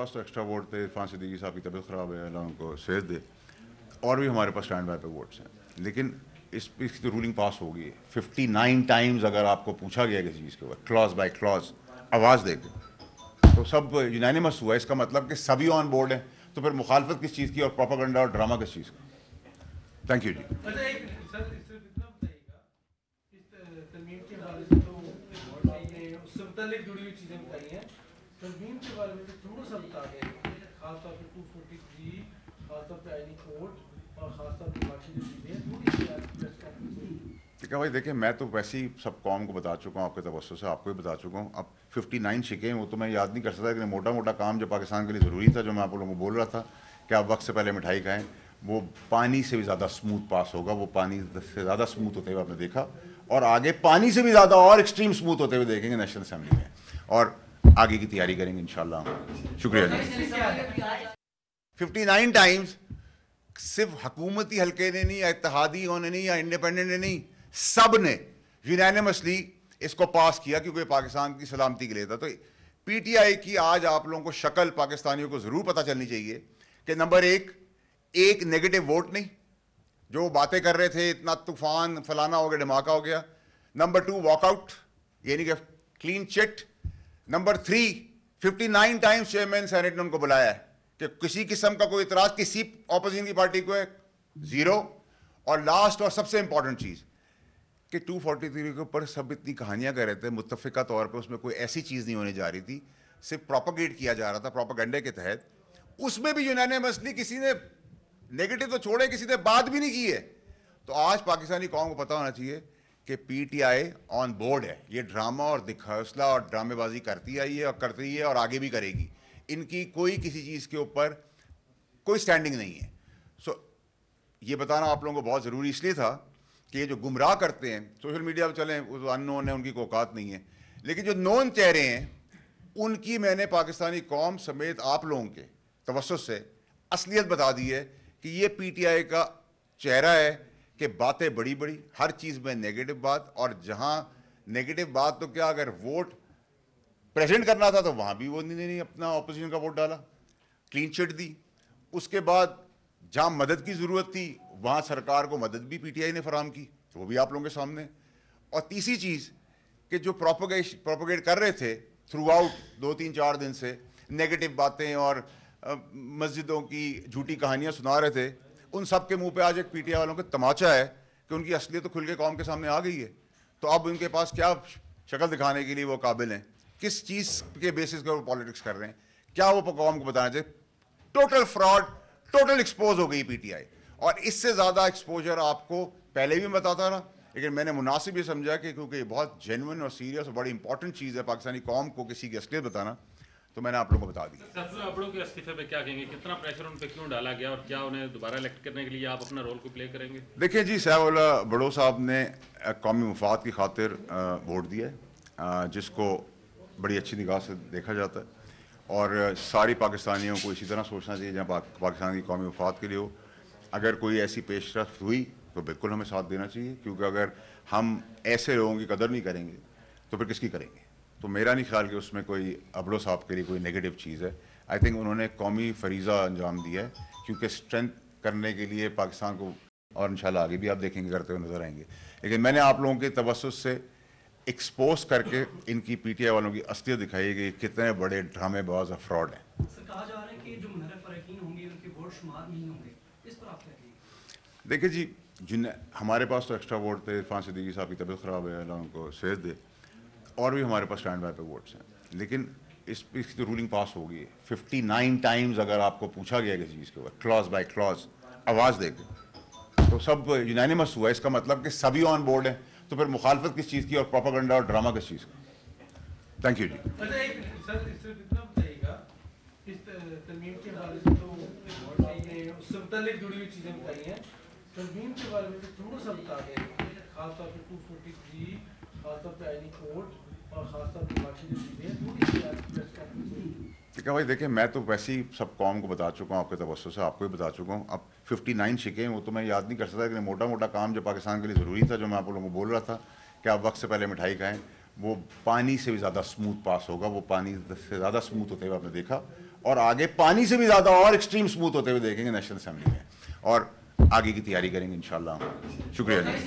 पास तो extra vote थे, इरफान सिद्दीकी साहब की तबीयत ख़राब है, अल्लाह उनको सेहत दे, और भी हमारे पास स्टैंड बाय पे वोट्स हैं। लेकिन इसकी तो रूलिंग पास हो गई है 59 टाइम्स। अगर आपको पूछा गया किसी चीज़ के ऊपर क्लॉज बाय क्लॉज आवाज़ देके, तो सब यूनानिमस हुआ। इसका मतलब कि सभी ऑन बोर्ड हैं। तो फिर मुखालफत किस चीज़ की और प्रोपागेंडा और ड्रामा किस चीज़ का? थैंक यू जी। अच्छा एक सर सिर्फ इतना बताइएगा, इस तरमीम के हवाले से तो आपने उससे मुतालिक जुड़ी हुई चीज़ें बताई हैं, तरमीम के बारे में तो थोड़ा सा बता दें, खासतौर पर 243, खासतौर पर आईनी कोड और खासतौर पर बाकी जो चीज़ें थोड़ी सी प्रेस कॉन्फ्रेंस में। ठीक है भाई, देखिए मैं तो वैसे ही सब कौम को बता चुका हूँ, आपके तवज्जो से आपको भी बता चुका हूँ। अब 59 शिकें वो तो मैं याद नहीं कर सकता, लेकिन मोटा मोटा काम जो पाकिस्तान के लिए ज़रूरी था, जो मैं आप लोगों को बोल रहा था कि आप वक्त से पहले मिठाई खाएं, वो पानी से भी ज़्यादा स्मूथ पास होगा। वो पानी से ज़्यादा स्मूथ होते हुए आपने देखा, और आगे पानी से भी ज़्यादा और एक्सट्रीम स्मूथ होते हुए देखेंगे नेशनल असम्बली में, और आगे की तैयारी करेंगे इंशाल्लाह। शुक्रिया जी। 59 टाइम्स सिर्फ हुकूमती हल्के ने नहीं, या इत्तेहादी ने नहीं, या इंडिपेंडेंट ने नहीं, सब ने यूनानिमसली इसको पास किया, क्योंकि पाकिस्तान की सलामती के लिए था। तो पीटीआई की आज आप लोगों को शक्ल पाकिस्तानियों को जरूर पता चलनी चाहिए कि नंबर एक नेगेटिव वोट नहीं, जो बातें कर रहे थे इतना तूफान फलाना हो गया धमाका हो गया। नंबर 2 वॉकआउट, यानी कि clean chit. Number 3 59 times chairman senate ने उनको बुलाया है कि किसी किस्म का कोई इतराज किसी ऑपोजिशन की पार्टी को है, जीरो। और लास्ट और सबसे इंपॉर्टेंट चीज कि 243 के ऊपर सब इतनी कहानियां कर रहे थे मुत्तफिका तौर पे, उसमें कोई ऐसी चीज नहीं होने जा रही थी, सिर्फ प्रोपोगेट किया जा रहा था प्रोपेगेंडे के तहत। उसमें भी यूनानिमसली किसी ने नेगेटिव तो छोड़े, किसी ने बात भी नहीं की है। तो आज पाकिस्तानी कौम को पता होना चाहिए कि पीटीआई ऑन बोर्ड है। ये ड्रामा और दिखावसला और ड्रामेबाजी करती आई है और करती है और आगे भी करेगी। इनकी कोई किसी चीज़ के ऊपर कोई स्टैंडिंग नहीं है। सो ये बताना आप लोगों को बहुत ज़रूरी इसलिए था कि ये जो गुमराह करते हैं सोशल मीडिया पर, चलें वो अननोन है, उनकी कोई औकात नहीं है, लेकिन जो नोन चेहरे हैं उनकी मैंने पाकिस्तानी कौम समेत आप लोगों के तवज्जो से असलियत बता दी है कि ये पीटीआई का चेहरा है कि बातें बड़ी बड़ी, हर चीज़ में नेगेटिव बात, और जहां नेगेटिव बात तो क्या, अगर वोट प्रेजेंट करना था तो वहां भी वो नहीं अपना ऑपोजिशन का वोट डाला, क्लीन चिट दी। उसके बाद जहां मदद की ज़रूरत थी वहां सरकार को मदद भी पीटीआई ने फराम की, तो वो भी आप लोगों के सामने। और तीसरी चीज़ कि जो प्रोपोगेट कर रहे थे थ्रू आउट 2-3-4 दिन से नेगेटिव बातें और मस्जिदों की झूठी कहानियां सुना रहे थे, उन सब के मुंह पे आज एक पीटीआई वालों का तमाचा है कि उनकी असलियत तो खुल के कौम के सामने आ गई है। तो अब उनके पास क्या शक्ल दिखाने के लिए वो काबिल हैं, किस चीज़ के बेसिस पर वो पॉलिटिक्स कर रहे हैं, क्या वो कौम को बताना चाहिए? टोटल फ्रॉड, टोटल एक्सपोज हो गई पीटीआई। और इससे ज़्यादा एक्सपोजर आपको पहले भी बताता रहा, लेकिन मैंने मुनासिब ये समझा कि क्योंकि ये बहुत जेन्युइन और सीरियस और बड़ी इंपॉर्टेंट चीज़ है पाकिस्तानी कौम को किसी की असलियत बताना, तो मैंने आप लोगों को बता दी। आप लोगों के इस्तीफे पे क्या कहेंगे, कितना प्रेशर उन पे क्यों डाला गया और क्या उन्हें दोबारा इलेक्ट करने के लिए आप अपना रोल को प्ले करेंगे? देखिए जी, साहब बड़ो साहब ने कौमी मुफाद की खातिर वोट दिया है, जिसको बड़ी अच्छी निगाह से देखा जाता है, और सारी पाकिस्तानियों को इसी तरह सोचना चाहिए जहाँ पाकिस्तान की कौमी मुफाद के लिए हो। अगर कोई ऐसी पेशरफ हुई तो बिल्कुल हमें साथ देना चाहिए, क्योंकि अगर हम ऐसे लोगों की कदर नहीं करेंगे तो फिर किसकी करेंगे? तो मेरा नहीं ख्याल कि उसमें कोई अबड़ो साहब के लिए कोई नेगेटिव चीज़ है। आई थिंक उन्होंने कौमी फरीज़ा अंजाम दिया है, क्योंकि स्ट्रेंथ करने के लिए पाकिस्तान को, और इंशाल्लाह आगे भी आप देखेंगे करते हुए नजर आएंगे। लेकिन मैंने आप लोगों के तवज्जुह से एक्सपोज करके इनकी पीटीआई वालों की असलियत दिखाई गई, कितने बड़े ड्रामेबाज और फ्रॉड हैं। कहा जा रहा है कि जो मुनहरफ अरकान होंगे उनके वोट शुमार नहीं होंगे, इस पर आप क्या कहेंगे? देखिए जी, जिन हमारे पास तो एक्स्ट्रा वोट थे, इरफान सिद्दीकी साहब की तबीयत ख़राब है, अल्लाह उनको सेहत दे, और भी हमारे पास स्टैंड बाय पे वोट्स हैं। लेकिन इसकी तो रूलिंग पास हो गई है 59 टाइम्स। अगर आपको पूछा गया किसी चीज़ के ऊपर क्लॉज बाय क्लॉज आवाज़ देके, तो सब यूनानिमस हुआ। इसका मतलब कि सभी ऑन बोर्ड हैं। तो फिर मुखालफत किस चीज़ की और प्रोपागेंडा और ड्रामा किस चीज़ का? थैंक यू जी। अच्छा एक सर सिर्फ इतना बताइएगा, इस तरमीम के हवाले से तो आपने उससे मुतालिक जुड़ी हुई चीज़ें बताई हैं, तरमीम के बारे में तो थोड़ा सा बता दें, खासतौर पर 243, खासतौर पर आईनी कोड और खासतौर पर बाकी जो चीज़ें थोड़ी सी प्रेस कॉन्फ्रेंस में। ठीक है भाई, देखिए मैं तो वैसे ही सब कौम को बता चुका हूँ, आपके तवज्जो से आपको भी बता चुका हूँ। अब 59 शिकें वो तो मैं याद नहीं कर सकता, लेकिन मोटा मोटा काम जो पाकिस्तान के लिए ज़रूरी था, जो मैं आप लोगों को बोल रहा था कि आप वक्त से पहले मिठाई खाएं, वो पानी से भी ज़्यादा स्मूथ पास होगा। वो पानी से ज़्यादा स्मूथ होते हुए आपने देखा, और आगे पानी से भी ज़्यादा और एक्सट्रीम स्मूथ होते हुए देखेंगे नेशनल असेंबली में, और आगे की तैयारी करेंगे इंशाल्लाह। शुक्रिया जी।